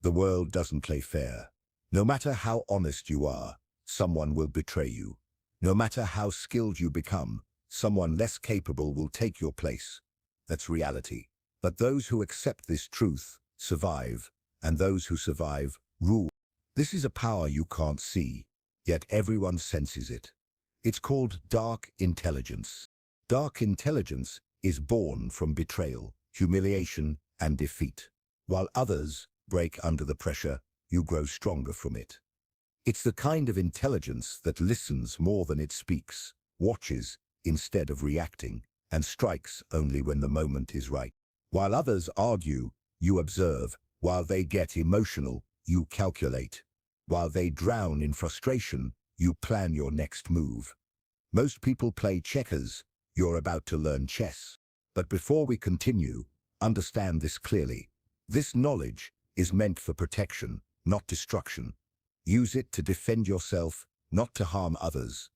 The world doesn't play fair. No matter how honest you are, someone will betray you. No matter how skilled you become, someone less capable will take your place. That's reality. But those who accept this truth survive, and those who survive rule. This is a power you can't see, yet everyone senses it. It's called dark intelligence. Dark intelligence is born from betrayal, humiliation, and defeat. While others break under the pressure, you grow stronger from it. It's the kind of intelligence that listens more than it speaks, watches instead of reacting, and strikes only when the moment is right. While others argue, you observe. While they get emotional, you calculate. While they drown in frustration, you plan your next move. Most people play checkers. You're about to learn chess. But before we continue, understand this clearly. This knowledge is meant for protection, not destruction. Use it to defend yourself, not to harm others.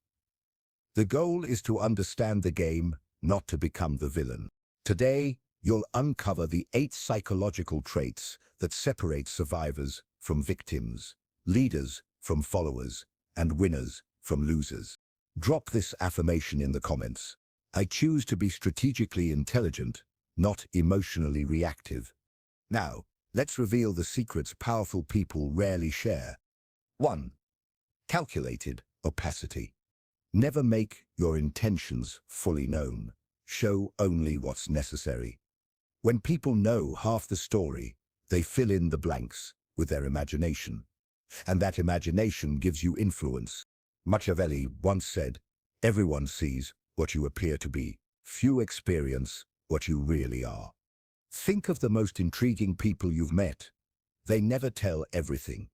The goal is to understand the game, not to become the villain. Today, you'll uncover the 8 psychological traits that separate survivors from victims, leaders from followers, and winners from losers. Drop this affirmation in the comments. I choose to be strategically intelligent, not emotionally reactive. Now, let's reveal the secrets powerful people rarely share. 1. Calculated opacity. Never make your intentions fully known. Show only what's necessary. When people know half the story, they fill in the blanks with their imagination. And that imagination gives you influence. Machiavelli once said, "Everyone sees what you appear to be. Few experience what you really are." Think of the most intriguing people you've met. They never tell everything.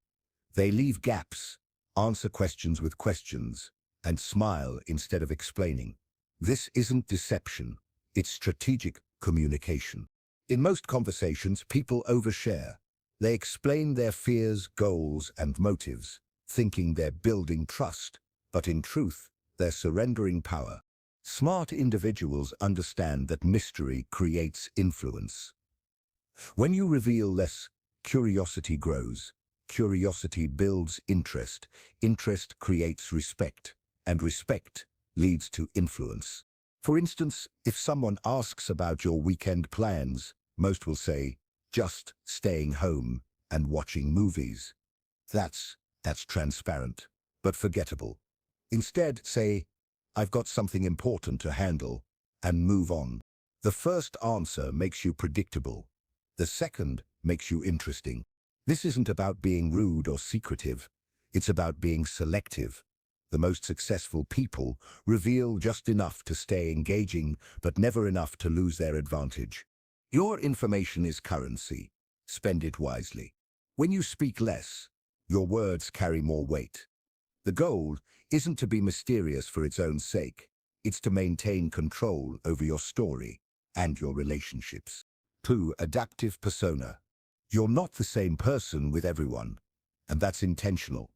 They leave gaps, answer questions with questions, and smile instead of explaining. This isn't deception, it's strategic communication. In most conversations, people overshare. They explain their fears, goals, and motives, thinking they're building trust, but in truth, they're surrendering power. Smart individuals understand that mystery creates influence. When you reveal less, curiosity grows. Curiosity builds interest. Interest creates respect, and respect leads to influence. For instance, if someone asks about your weekend plans, most will say, "Just staying home and watching movies." That's transparent, but forgettable. Instead, say, "I've got something important to handle," and move on. The first answer makes you predictable. The second makes you interesting. This isn't about being rude or secretive. It's about being selective. The most successful people reveal just enough to stay engaging, but never enough to lose their advantage. Your information is currency. Spend it wisely. When you speak less, your words carry more weight. The goal isn't to be mysterious for its own sake. It's to maintain control over your story and your relationships. 2. Adaptive persona. You're not the same person with everyone, and that's intentional.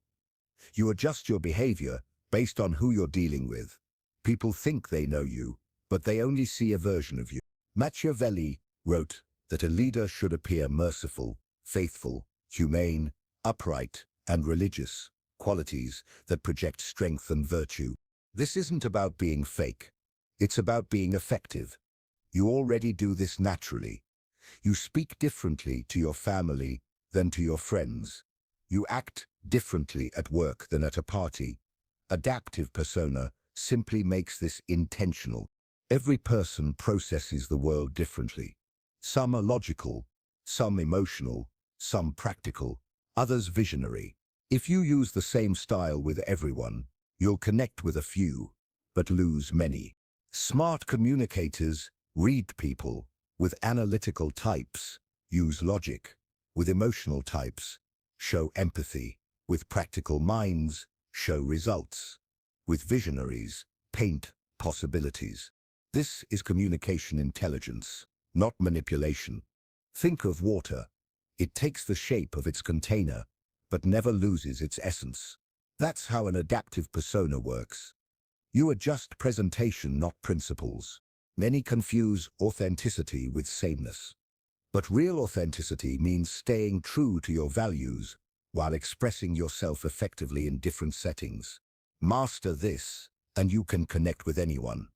You adjust your behavior based on who you're dealing with. People think they know you, but they only see a version of you. Machiavelli wrote that a leader should appear merciful, faithful, humane, upright, and religious, qualities that project strength and virtue. This isn't about being fake. It's about being effective. You already do this naturally. You speak differently to your family than to your friends. You act differently at work than at a party. Adaptive persona simply makes this intentional. Every person processes the world differently. Some are logical, some emotional, some practical, others visionary. If you use the same style with everyone, you'll connect with a few, but lose many. Smart communicators read people. With analytical types, use logic. With emotional types, show empathy. With practical minds, show results. With visionaries, paint possibilities. This is communication intelligence, not manipulation. Think of water. It takes the shape of its container, but never loses its essence. That's how an adaptive persona works. You adjust presentation, not principles. Many confuse authenticity with sameness. But real authenticity means staying true to your values while expressing yourself effectively in different settings. Master this, and you can connect with anyone.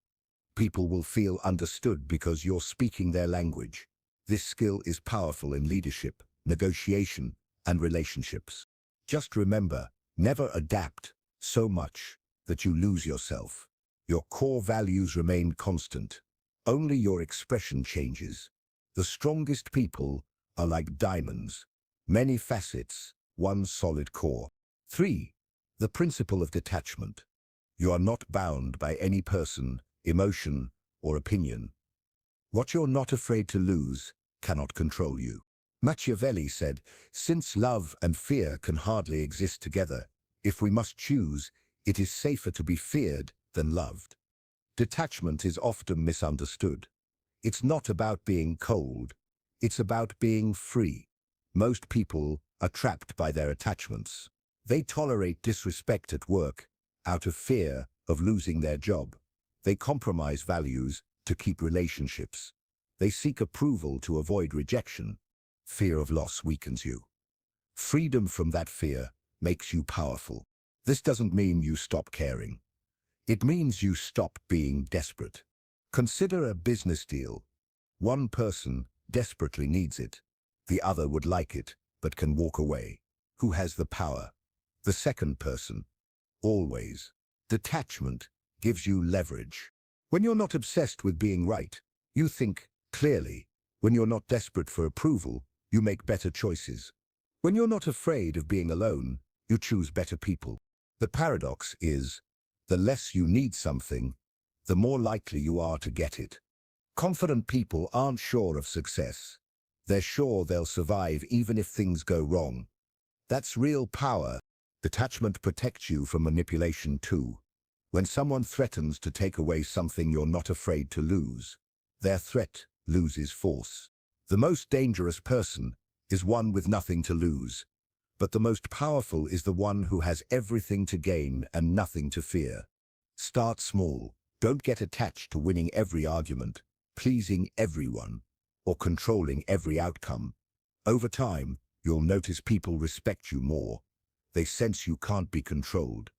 People will feel understood because you're speaking their language. This skill is powerful in leadership, negotiation, and relationships. Just remember, never adapt so much that you lose yourself. Your core values remain constant. Only your expression changes. The strongest people are like diamonds. Many facets, one solid core. 3. The principle of detachment. You are not bound by any person, emotion, or opinion. What you're not afraid to lose cannot control you. Machiavelli said, "Since love and fear can hardly exist together, if we must choose, it is safer to be feared than loved." Detachment is often misunderstood. It's not about being cold, it's about being free. Most people are trapped by their attachments. They tolerate disrespect at work out of fear of losing their job. They compromise values to keep relationships. They seek approval to avoid rejection. Fear of loss weakens you. Freedom from that fear makes you powerful. This doesn't mean you stop caring. It means you stop being desperate. Consider a business deal. One person desperately needs it. The other would like it, but can walk away. Who has the power? The second person. Always. Detachment gives you leverage. When you're not obsessed with being right, you think clearly. When you're not desperate for approval, you make better choices. When you're not afraid of being alone, you choose better people. The paradox is, the less you need something, the more likely you are to get it. Confident people aren't sure of success. They're sure they'll survive even if things go wrong. That's real power. Detachment protects you from manipulation too. When someone threatens to take away something you're not afraid to lose, their threat loses force. The most dangerous person is one with nothing to lose, but the most powerful is the one who has everything to gain and nothing to fear. Start small. Don't get attached to winning every argument, pleasing everyone, or controlling every outcome. Over time, you'll notice people respect you more. They sense you can't be controlled,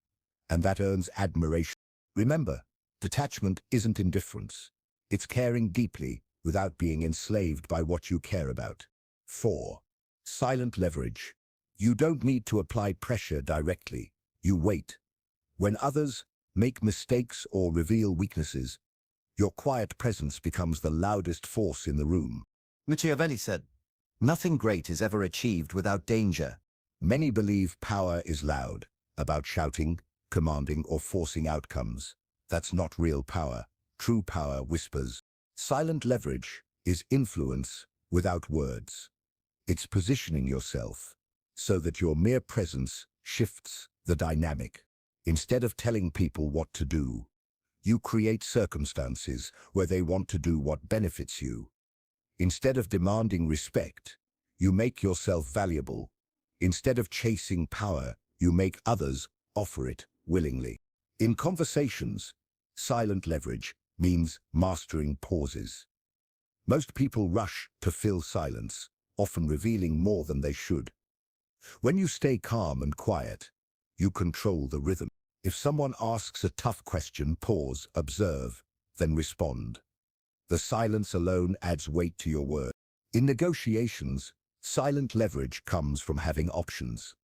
and that earns admiration. Remember, detachment isn't indifference. It's caring deeply without being enslaved by what you care about. 4. Silent leverage. You don't need to apply pressure directly. You wait. When others make mistakes or reveal weaknesses, your quiet presence becomes the loudest force in the room. Machiavelli said, "Nothing great is ever achieved without danger." Many believe power is loud, about shouting, commanding, or forcing outcomes. That's not real power. True power whispers. Silent leverage is influence without words. It's positioning yourself so that your mere presence shifts the dynamic. Instead of telling people what to do, you create circumstances where they want to do what benefits you. Instead of demanding respect, you make yourself valuable. Instead of chasing power, you make others offer it willingly. In conversations, silent leverage means mastering pauses. Most people rush to fill silence, often revealing more than they should. When you stay calm and quiet, you control the rhythm. If someone asks a tough question, pause, observe, then respond. The silence alone adds weight to your word. In negotiations, silent leverage comes from having options.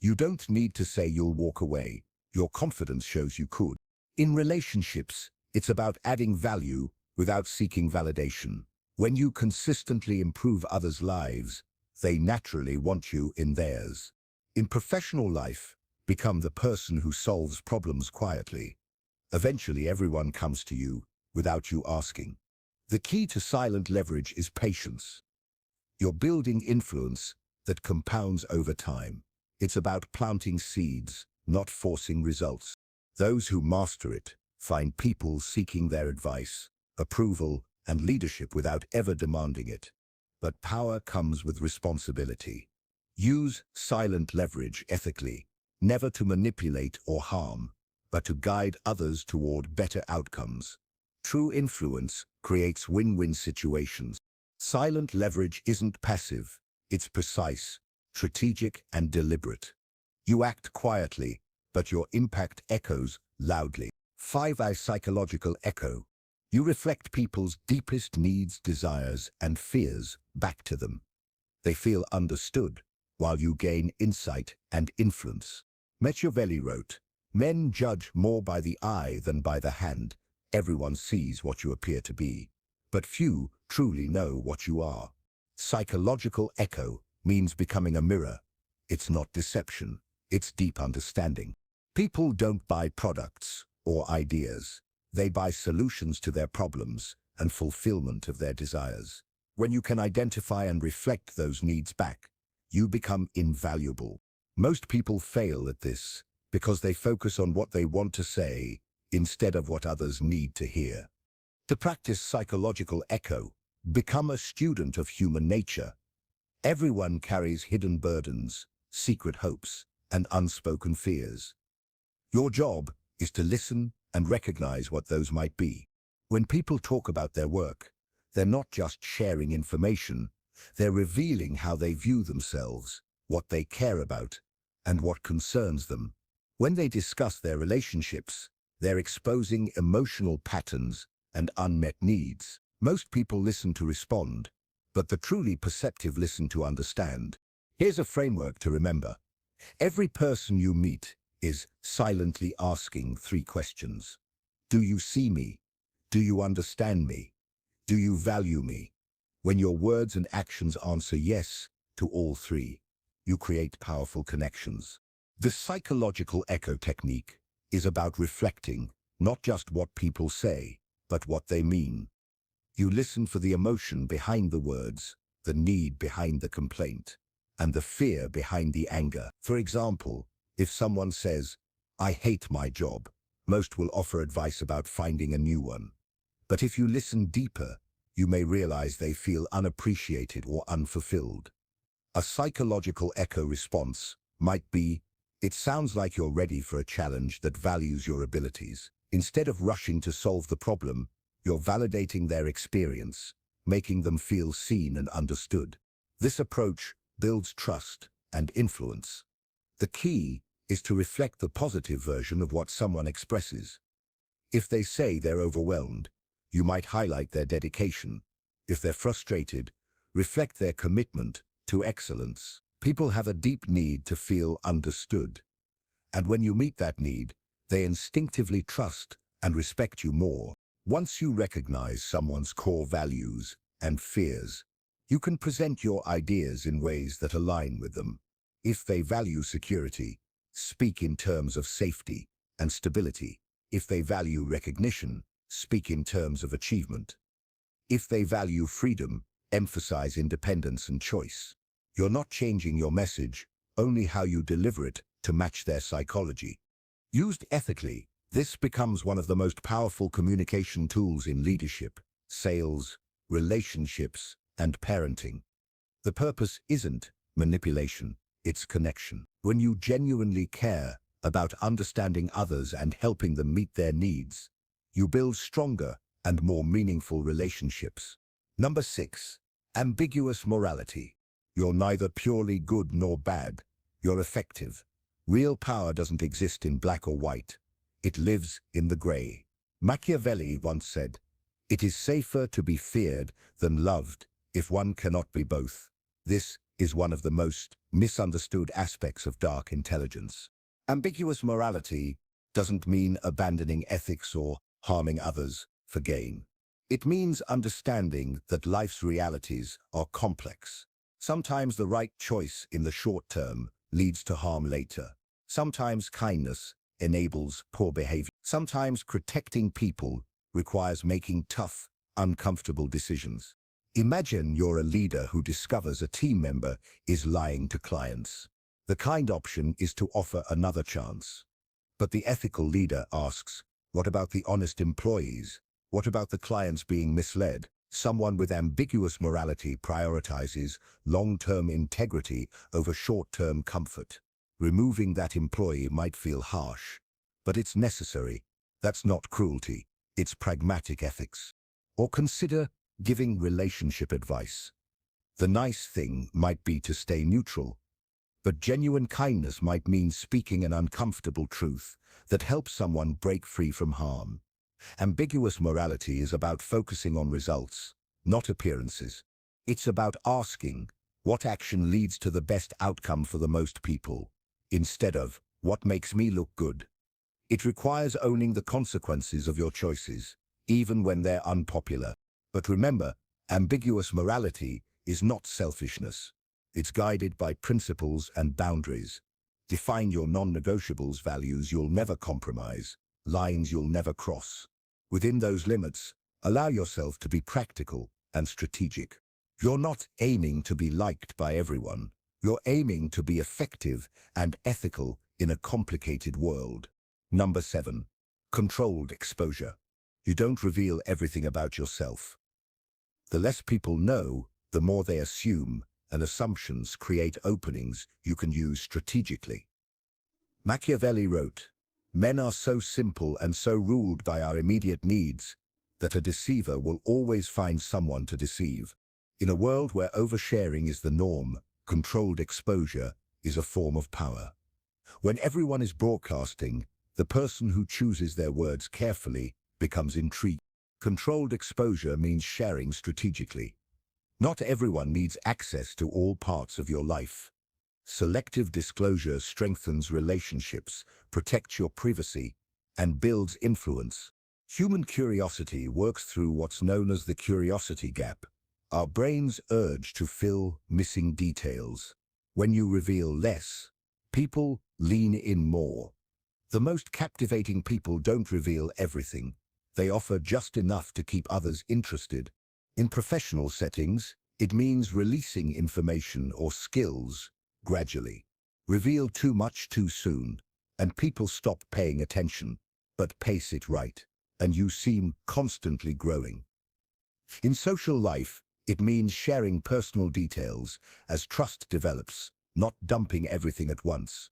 You don't need to say you'll walk away. Your confidence shows you could. In relationships, it's about adding value without seeking validation. When you consistently improve others' lives, they naturally want you in theirs. In professional life, become the person who solves problems quietly. Eventually, everyone comes to you without you asking. The key to silent leverage is patience. You're building influence that compounds over time. It's about planting seeds, not forcing results. Those who master it find people seeking their advice, approval, and leadership without ever demanding it. But power comes with responsibility. Use silent leverage ethically, never to manipulate or harm, but to guide others toward better outcomes. True influence creates win-win situations. Silent leverage isn't passive. It's precise, strategic, and deliberate. You act quietly, but your impact echoes loudly. 5. A psychological echo. You reflect people's deepest needs, desires, and fears back to them. They feel understood, while you gain insight and influence. Machiavelli wrote, "Men judge more by the eye than by the hand. Everyone sees what you appear to be, but few truly know what you are." Psychological echo means becoming a mirror. It's not deception, it's deep understanding. People don't buy products or ideas. They buy solutions to their problems and fulfillment of their desires. When you can identify and reflect those needs back, you become invaluable. Most people fail at this because they focus on what they want to say instead of what others need to hear. To practice psychological echo, become a student of human nature. Everyone carries hidden burdens, secret hopes, and unspoken fears. Your job is to listen and recognize what those might be. When people talk about their work, they're not just sharing information, they're revealing how they view themselves, what they care about, and what concerns them. When they discuss their relationships, they're exposing emotional patterns and unmet needs. Most people listen to respond, but the truly perceptive listen to understand. Here's a framework to remember. Every person you meet is silently asking 3 questions. Do you see me? Do you understand me? Do you value me? When your words and actions answer yes to all 3, you create powerful connections. The psychological echo technique is about reflecting not just what people say, but what they mean. You listen for the emotion behind the words, the need behind the complaint, and the fear behind the anger. For example, if someone says, "I hate my job," most will offer advice about finding a new one. But if you listen deeper, you may realize they feel unappreciated or unfulfilled. A psychological echo response might be, "It sounds like you're ready for a challenge that values your abilities." Instead of rushing to solve the problem, you're validating their experience, making them feel seen and understood. This approach builds trust and influence. The key is to reflect the positive version of what someone expresses. If they say they're overwhelmed, you might highlight their dedication. If they're frustrated, reflect their commitment to excellence. People have a deep need to feel understood. And when you meet that need, they instinctively trust and respect you more. Once you recognize someone's core values and fears, you can present your ideas in ways that align with them. If they value security, speak in terms of safety and stability. If they value recognition, speak in terms of achievement. If they value freedom, emphasize independence and choice. You're not changing your message, only how you deliver it to match their psychology. Used ethically, this becomes one of the most powerful communication tools in leadership, sales, relationships, and parenting. The purpose isn't manipulation, it's connection. When you genuinely care about understanding others and helping them meet their needs, you build stronger and more meaningful relationships. Number 6. Ambiguous morality. You're neither purely good nor bad. You're effective. Real power doesn't exist in black or white. It lives in the gray. Machiavelli once said, "It is safer to be feared than loved if one cannot be both." This is one of the most misunderstood aspects of dark intelligence. Ambiguous morality doesn't mean abandoning ethics or harming others for gain. It means understanding that life's realities are complex. Sometimes the right choice in the short term leads to harm later. Sometimes kindness enables poor behavior. Sometimes protecting people requires making tough, uncomfortable decisions. Imagine you're a leader who discovers a team member is lying to clients. The kind option is to offer another chance. But the ethical leader asks, what about the honest employees? What about the clients being misled? Someone with ambiguous morality prioritizes long-term integrity over short-term comfort. Removing that employee might feel harsh, but it's necessary. That's not cruelty, it's pragmatic ethics. Or consider Giving relationship advice. The nice thing might be to stay neutral, but genuine kindness might mean speaking an uncomfortable truth that helps someone break free from harm. Ambiguous morality is about focusing on results, not appearances. It's about asking, what action leads to the best outcome for the most people, instead of, what makes me look good? It requires owning the consequences of your choices, even when they're unpopular. But remember, ambiguous morality is not selfishness. It's guided by principles and boundaries. Define your non-negotiables, values you'll never compromise, lines you'll never cross. Within those limits, allow yourself to be practical and strategic. You're not aiming to be liked by everyone. You're aiming to be effective and ethical in a complicated world. Number 7. Controlled exposure. You don't reveal everything about yourself. The less people know, the more they assume, and assumptions create openings you can use strategically. Machiavelli wrote, "Men are so simple and so ruled by our immediate needs that a deceiver will always find someone to deceive." In a world where oversharing is the norm, controlled exposure is a form of power. When everyone is broadcasting, the person who chooses their words carefully becomes intrigued. Controlled exposure means sharing strategically. Not everyone needs access to all parts of your life. Selective disclosure strengthens relationships, protects your privacy, and builds influence. Human curiosity works through what's known as the curiosity gap. Our brains urge to fill missing details. When you reveal less, people lean in more. The most captivating people don't reveal everything. They offer just enough to keep others interested. In professional settings, it means releasing information or skills gradually. Reveal too much too soon, and people stop paying attention. But pace it right, and you seem constantly growing. In social life, it means sharing personal details as trust develops, not dumping everything at once.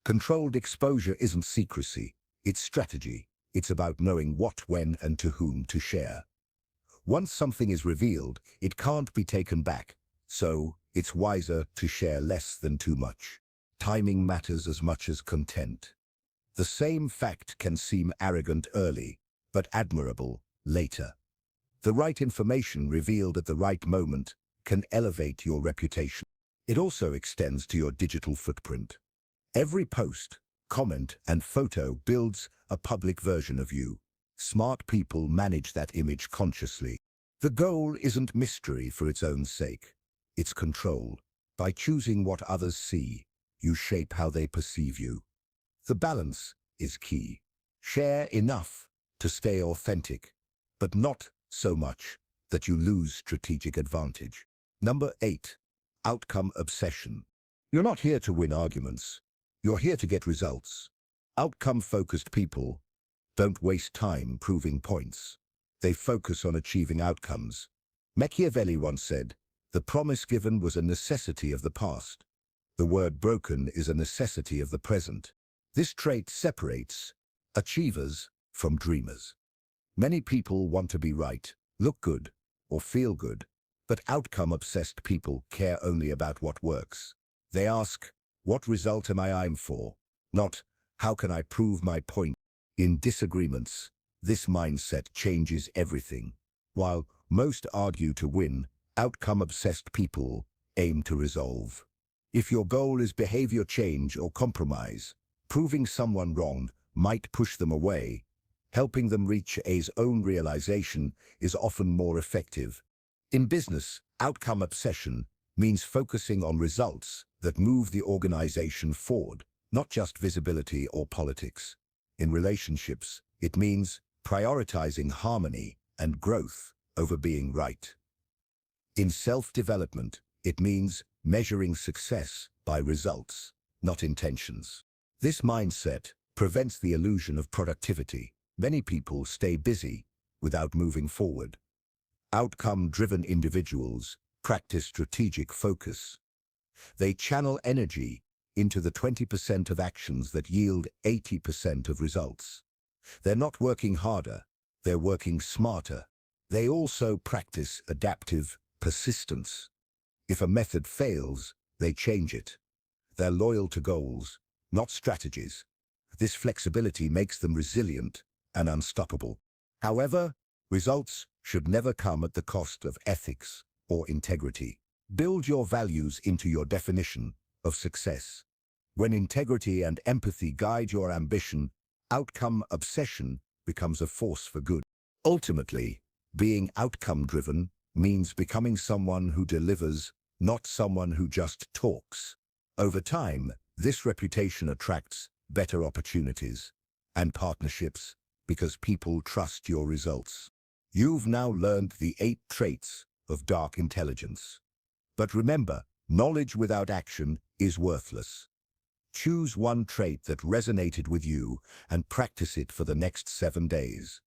Controlled exposure isn't secrecy, it's strategy. It's about knowing what, when, and to whom to share. Once something is revealed, it can't be taken back, so it's wiser to share less than too much. Timing matters as much as content. The same fact can seem arrogant early, but admirable later. The right information revealed at the right moment can elevate your reputation. It also extends to your digital footprint. Every post, comment, and photo builds a public version of you. Smart people manage that image consciously. The goal isn't mystery for its own sake. It's control. By choosing what others see, you shape how they perceive you. The balance is key. Share enough to stay authentic, but not so much that you lose strategic advantage. Number 8. Outcome obsession. You're not here to win arguments. You're here to get results. Outcome-focused people don't waste time proving points. They focus on achieving outcomes. Machiavelli once said, "The promise given was a necessity of the past. The word broken is a necessity of the present." This trait separates achievers from dreamers. Many people want to be right, look good, or feel good, but outcome-obsessed people care only about what works. They ask, what result am I aiming for? Not, how can I prove my point? In disagreements, this mindset changes everything. While most argue to win, outcome-obsessed people aim to resolve. If your goal is behavior change or compromise, proving someone wrong might push them away. Helping them reach A's own realization is often more effective. In business, outcome obsession means focusing on results that move the organization forward, not just visibility or politics. In relationships, it means prioritizing harmony and growth over being right. In self-development, it means measuring success by results, not intentions. This mindset prevents the illusion of productivity. Many people stay busy without moving forward. Outcome-driven individuals practice strategic focus. They channel energy into the 20% of actions that yield 80% of results. They're not working harder, they're working smarter. They also practice adaptive persistence. If a method fails, they change it. They're loyal to goals, not strategies. This flexibility makes them resilient and unstoppable. However, results should never come at the cost of ethics or integrity. Build your values into your definition of success. When integrity and empathy guide your ambition, outcome obsession becomes a force for good. Ultimately, being outcome-driven means becoming someone who delivers, not someone who just talks. Over time, this reputation attracts better opportunities and partnerships because people trust your results. You've now learned the 8 traits of dark intelligence. But remember, knowledge without action is worthless. Choose one trait that resonated with you and practice it for the next 7 days.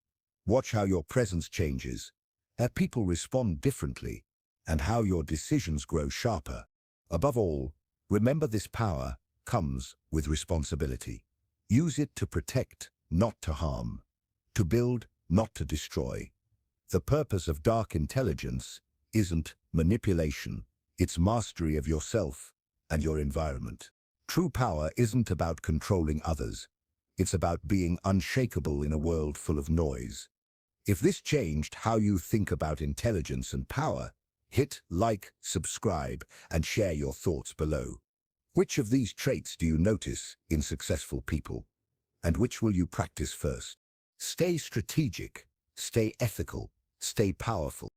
Watch how your presence changes, how people respond differently, and how your decisions grow sharper. Above all, remember this power comes with responsibility. Use it to protect, not to harm. To build, not to destroy. The purpose of dark intelligence isn't manipulation, it's mastery of yourself and your environment. True power isn't about controlling others. It's about being unshakable in a world full of noise. If this changed how you think about intelligence and power, hit like, subscribe, and share your thoughts below. Which of these traits do you notice in successful people? And which will you practice first? Stay strategic, stay ethical, stay powerful.